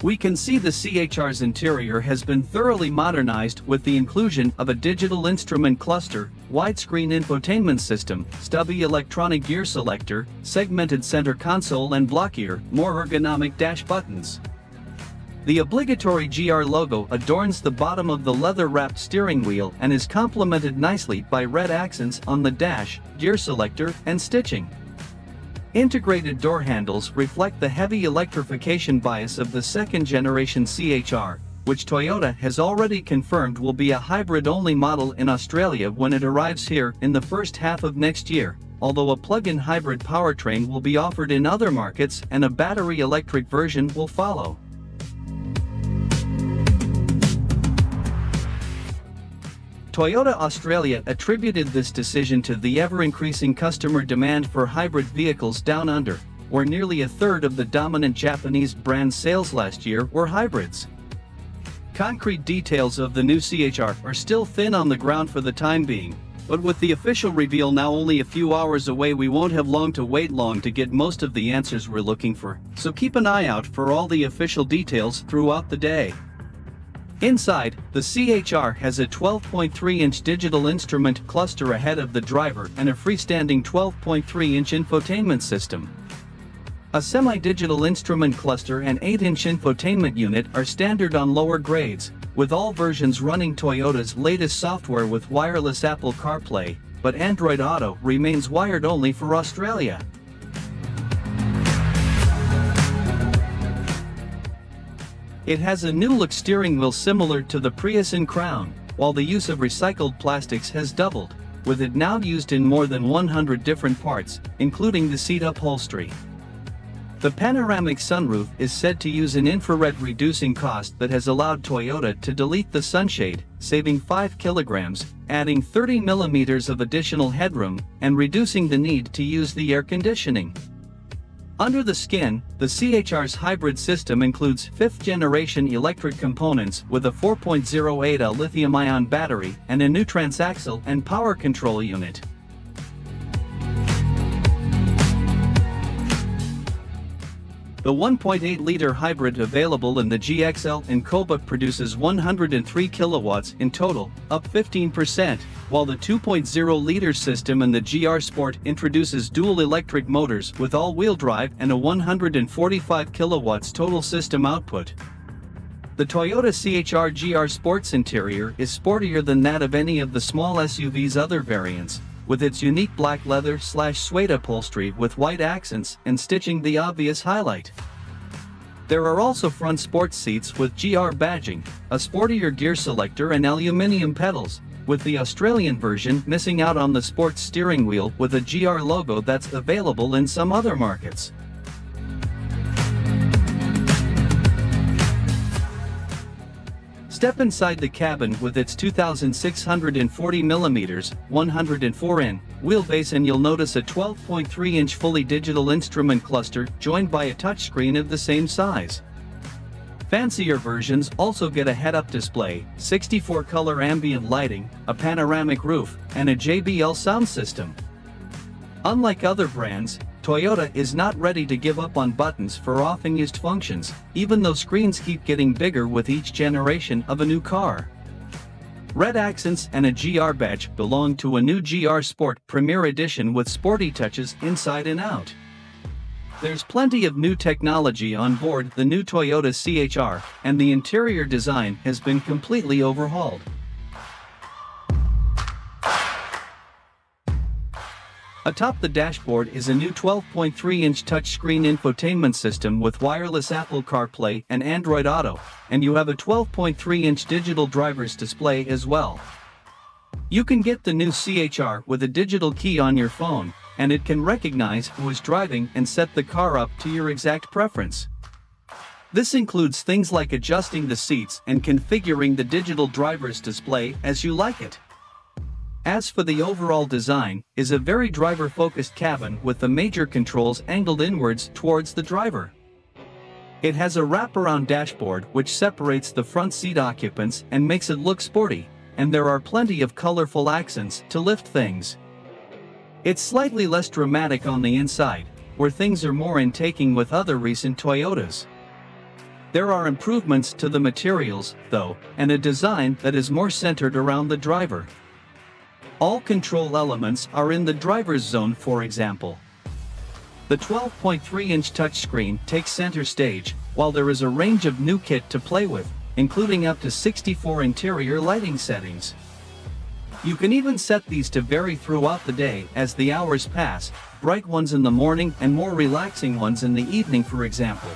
We can see the CHR's interior has been thoroughly modernized with the inclusion of a digital instrument cluster, widescreen infotainment system, stubby electronic gear selector, segmented center console and blockier, more ergonomic dash buttons. The obligatory GR logo adorns the bottom of the leather-wrapped steering wheel and is complemented nicely by red accents on the dash, gear selector, and stitching. Integrated door handles reflect the heavy electrification bias of the second-generation CHR, which Toyota has already confirmed will be a hybrid-only model in Australia when it arrives here in the first half of next year, although a plug-in hybrid powertrain will be offered in other markets and a battery electric version will follow. Toyota Australia attributed this decision to the ever-increasing customer demand for hybrid vehicles down under, where nearly a third of the dominant Japanese brand sales last year were hybrids. Concrete details of the new CHR are still thin on the ground for the time being, but with the official reveal now only a few hours away, we won't have long to wait to get most of the answers we're looking for, so keep an eye out for all the official details throughout the day. Inside, the CHR has a 12.3-inch digital instrument cluster ahead of the driver and a freestanding 12.3-inch infotainment system. A semi-digital instrument cluster and 8-inch infotainment unit are standard on lower grades, with all versions running Toyota's latest software with wireless Apple CarPlay, but Android Auto remains wired only for Australia. It has a new look steering wheel similar to the Prius and Crown, while the use of recycled plastics has doubled, with it now used in more than 100 different parts, including the seat upholstery. The panoramic sunroof is said to use an infrared reducing cost that has allowed Toyota to delete the sunshade, saving 5 kilograms, adding 30 millimeters of additional headroom, and reducing the need to use the air conditioning. Under the skin, the CHR's hybrid system includes 5th-generation electric components with a 4.08Ah lithium-ion battery and a new transaxle and power control unit. The 1.8-liter hybrid available in the GXL and Cobalt produces 103 kilowatts in total, up 15%, while the 2.0-liter system in the GR Sport introduces dual electric motors with all-wheel drive and a 145 kilowatts total system output. The Toyota CHR GR Sport's interior is sportier than that of any of the small SUV's other variants, with its unique black leather/suede upholstery with white accents and stitching the obvious highlight. There are also front sports seats with GR badging, a sportier gear selector and aluminium pedals, with the Australian version missing out on the sports steering wheel with a GR logo that's available in some other markets. Step inside the cabin with its 2,640mm, 104-in wheelbase and you'll notice a 12.3-inch fully digital instrument cluster joined by a touchscreen of the same size. Fancier versions also get a head-up display, 64-color ambient lighting, a panoramic roof, and a JBL sound system. Unlike other brands, Toyota is not ready to give up on buttons for often-used functions, even though screens keep getting bigger with each generation of a new car. Red accents and a GR badge belong to a new GR Sport Premier Edition with sporty touches inside and out. There's plenty of new technology on board the new Toyota CHR, and the interior design has been completely overhauled. Atop the dashboard is a new 12.3-inch touchscreen infotainment system with wireless Apple CarPlay and Android Auto, and you have a 12.3-inch digital driver's display as well. You can get the new CHR with a digital key on your phone, and it can recognize who is driving and set the car up to your exact preference. This includes things like adjusting the seats and configuring the digital driver's display as you like it. As for the overall design, is a very driver-focused cabin with the major controls angled inwards towards the driver. It has a wraparound dashboard which separates the front seat occupants and makes it look sporty, and there are plenty of colorful accents to lift things. It's slightly less dramatic on the inside, where things are more in taking with other recent Toyotas. There are improvements to the materials, though, and a design that is more centered around the driver. All control elements are in the driver's zone, for example. The 12.3-inch touchscreen takes center stage, while there is a range of new kit to play with, including up to 64 interior lighting settings. You can even set these to vary throughout the day as the hours pass, bright ones in the morning and more relaxing ones in the evening, for example.